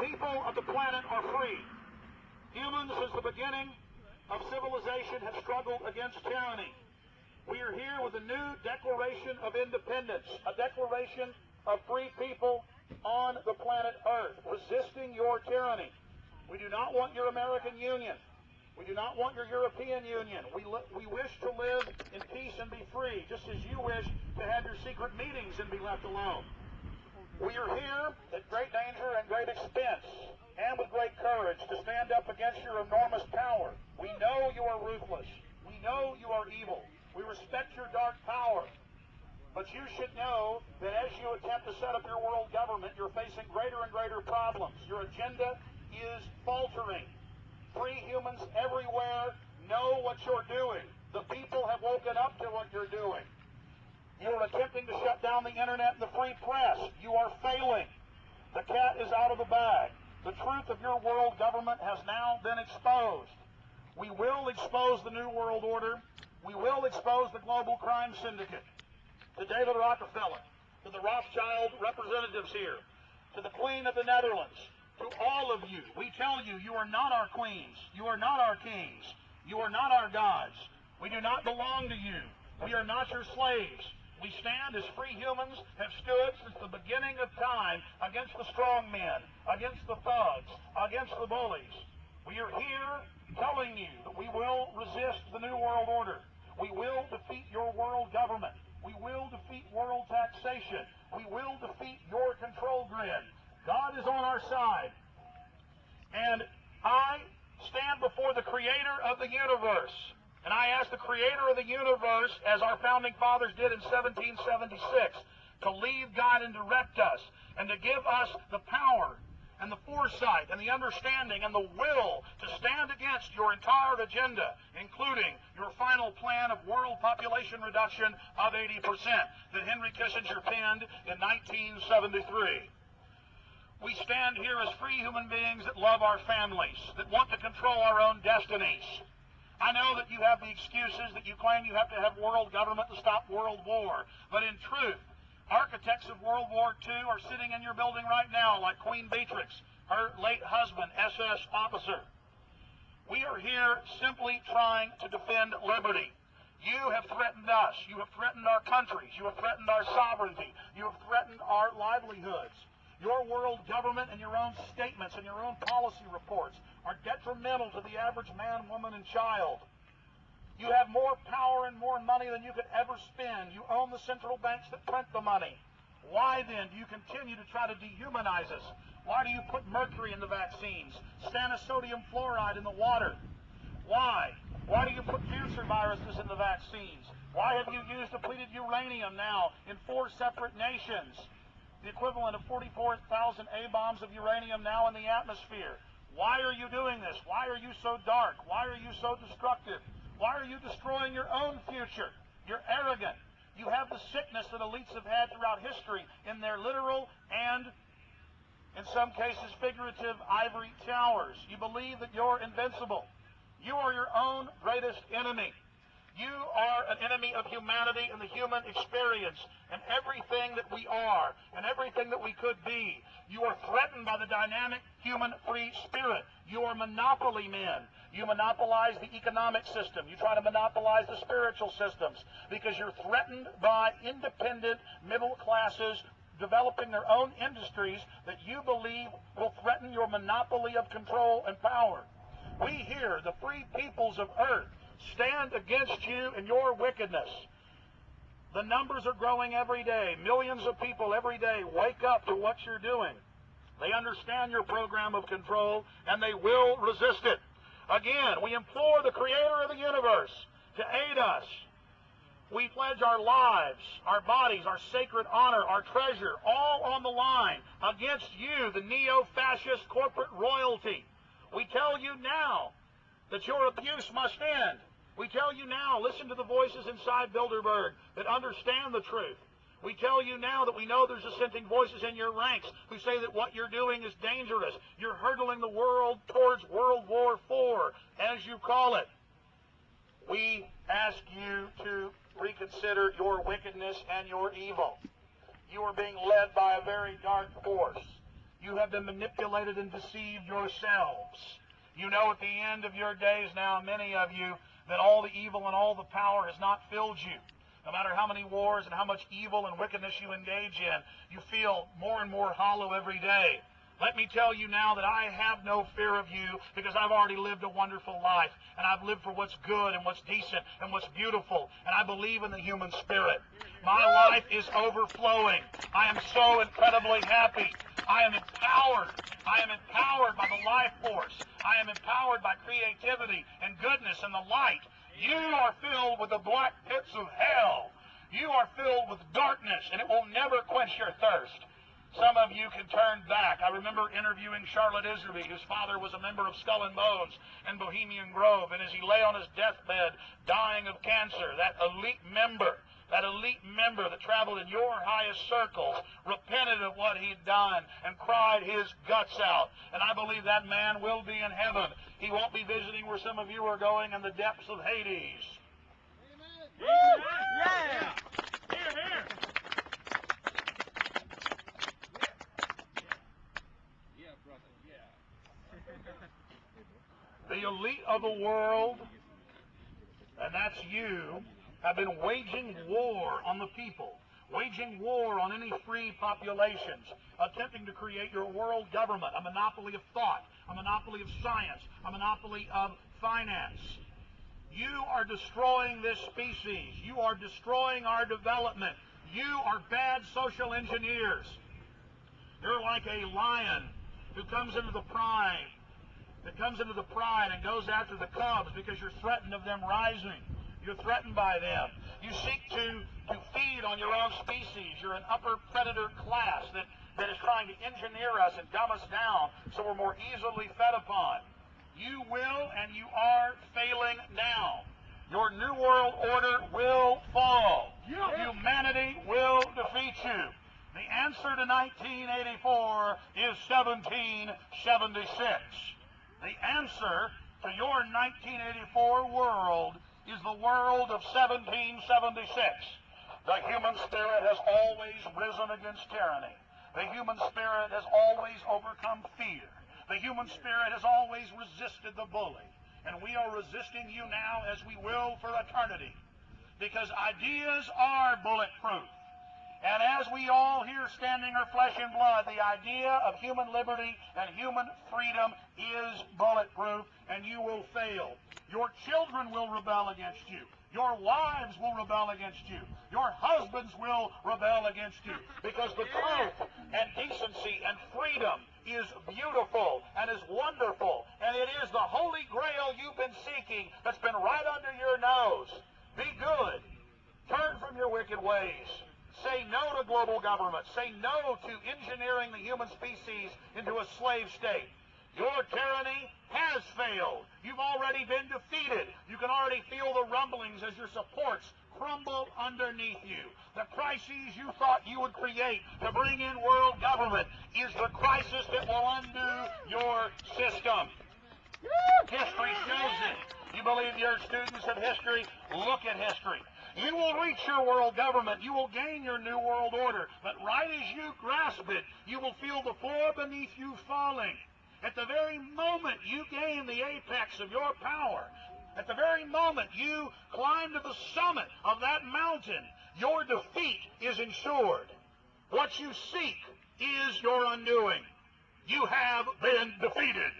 people of the planet are free. Humans, since the beginning of civilization, have struggled against tyranny. We are here with a new Declaration of Independence, a declaration of free people on the planet Earth, resisting your tyranny. We do not want your American Union. We do not want your European Union. We wish to live in peace and be free, just as you wish to have your secret meetings and be left alone. We are here at great danger and great expense, and with great courage, to stand up against your enormous power. We know you are ruthless. We know you are evil. We respect your dark power. But you should know that as you attempt to set up your world government, you're facing greater and greater problems. Your agenda is faltering. Free humans everywhere know what you're doing. The people have woken up to what you're doing. You're attempting to shut down the internet and the free press. You are failing. The cat is out of the bag. The truth of your world government has now been exposed. We will expose the New World Order. We will expose the global crime syndicate. To David Rockefeller, to the Rothschild representatives here, to the Queen of the Netherlands, to all of you, we tell you, you are not our queens. You are not our kings. You are not our gods. We do not belong to you. We are not your slaves. We stand as free humans, have stood since the beginning of time against the strong men, against the thugs, against the bullies. We are here telling you that we will resist the New World Order. We will defeat your world government. We will defeat world taxation. We will defeat your control grid. God is on our side. And I stand before the Creator of the universe. And I ask the Creator of the universe, as our founding fathers did in 1776, to lead, guide, and direct us, and to give us the power and the foresight and the understanding and the will to stand against your entire agenda, including your final plan of world population reduction of 80% that Henry Kissinger penned in 1973. We stand here as free human beings that love our families, that want to control our own destinies. I know that you have the excuses that you claim you have to have world government to stop world war, but in truth, architects of World War II are sitting in your building right now, like Queen Beatrix, her late husband, SS officer. We are here simply trying to defend liberty. You have threatened us. You have threatened our countries. You have threatened our sovereignty. You have threatened our livelihoods. Your world government and your own statements and your own policy reports are detrimental to the average man, woman, and child. You have more power and more money than you could ever spend. You own the central banks that print the money. Why then do you continue to try to dehumanize us? Why do you put mercury in the vaccines, sodium fluoride in the water? Why? Why do you put cancer viruses in the vaccines? Why have you used depleted uranium now in 4 separate nations? The equivalent of 44,000 A-bombs of uranium now in the atmosphere. Why are you doing this? Why are you so dark? Why are you so destructive? Why are you destroying your own future? You're arrogant. You have the sickness that elites have had throughout history in their literal and, in some cases, figurative ivory towers. You believe that you're invincible. You are your own greatest enemy. You are an enemy of humanity and the human experience and everything that we are and everything that we could be. You are threatened by the dynamic human free spirit. You are monopoly men. You monopolize the economic system. You try to monopolize the spiritual systems because you're threatened by independent middle classes developing their own industries that you believe will threaten your monopoly of control and power. We here, the free peoples of earth, stand against you and your wickedness. The numbers are growing every day. Millions of people every day wake up to what you're doing. They understand your program of control, and they will resist it. Again, we implore the Creator of the universe to aid us. We pledge our lives, our bodies, our sacred honor, our treasure, all on the line against you, the neo-fascist corporate royalty. We tell you now that your abuse must end. We tell you now, listen to the voices inside Bilderberg that understand the truth. We tell you now that we know there's dissenting voices in your ranks who say that what you're doing is dangerous. You're hurtling the world towards World War IV, as you call it. We ask you to reconsider your wickedness and your evil. You are being led by a very dark force. You have been manipulated and deceived yourselves. You know at the end of your days now, many of you, that all the evil and all the power has not filled you. No matter how many wars and how much evil and wickedness you engage in, you feel more and more hollow every day. Let me tell you now that I have no fear of you because I've already lived a wonderful life, and I've lived for what's good and what's decent and what's beautiful, and I believe in the human spirit. My life is overflowing. I am so incredibly happy. I am empowered. I am empowered by the life force. I am empowered by creativity and goodness and the light. You are filled with the black pits of hell. You are filled with darkness, and it will never quench your thirst. Some of you can turn back. I remember interviewing Charlotte Iserby, whose father was a member of Skull and Bones in Bohemian Grove, and as he lay on his deathbed dying of cancer, that elite member that traveled in your highest circles repented of what he'd done and cried his guts out. And I believe that man will be in heaven. He won't be visiting where some of you are going in the depths of Hades. Amen. Yeah. Here, here. Yeah, brother. Yeah. The elite of the world, and that's you, have been waging war on the people, waging war on any free populations, attempting to create your world government, a monopoly of thought, a monopoly of science, a monopoly of finance. You are destroying this species. You are destroying our development. You are bad social engineers. You're like a lion who comes into the pride, and goes after the cubs because you're threatened of them rising. You're threatened by them. You seek to feed on your own species. You're an upper predator class that is trying to engineer us and dumb us down so we're more easily fed upon. You will and you are failing now. Your New World Order will fall. Humanity will defeat you. The answer to 1984 is 1776. The answer to your 1984 world is the world of 1776. The human spirit has always risen against tyranny. The human spirit has always overcome fear. The human spirit has always resisted the bully. And we are resisting you now as we will for eternity. Because ideas are bulletproof. And as we all here standing are flesh and blood, the idea of human liberty and human freedom is bulletproof, and you will fail. Your children will rebel against you. Your wives will rebel against you. Your husbands will rebel against you. Because the truth and decency and freedom is beautiful and is wonderful. And it is the holy grail you've been seeking that's been right under your nose. Be good. Turn from your wicked ways. Say no to global government. Say no to engineering the human species into a slave state. Your tyranny has failed. You've already been defeated. You can already feel the rumblings as your supports crumble underneath you. The crises you thought you would create to bring in world government is the crisis that will undo your system. History shows it. You believe you're students of history? Look at history. You will reach your world government. You will gain your new world order. But right as you grasp it, you will feel the floor beneath you falling. At the very moment you gain the apex of your power, at the very moment you climb to the summit of that mountain, your defeat is ensured. What you seek is your undoing. You have been defeated.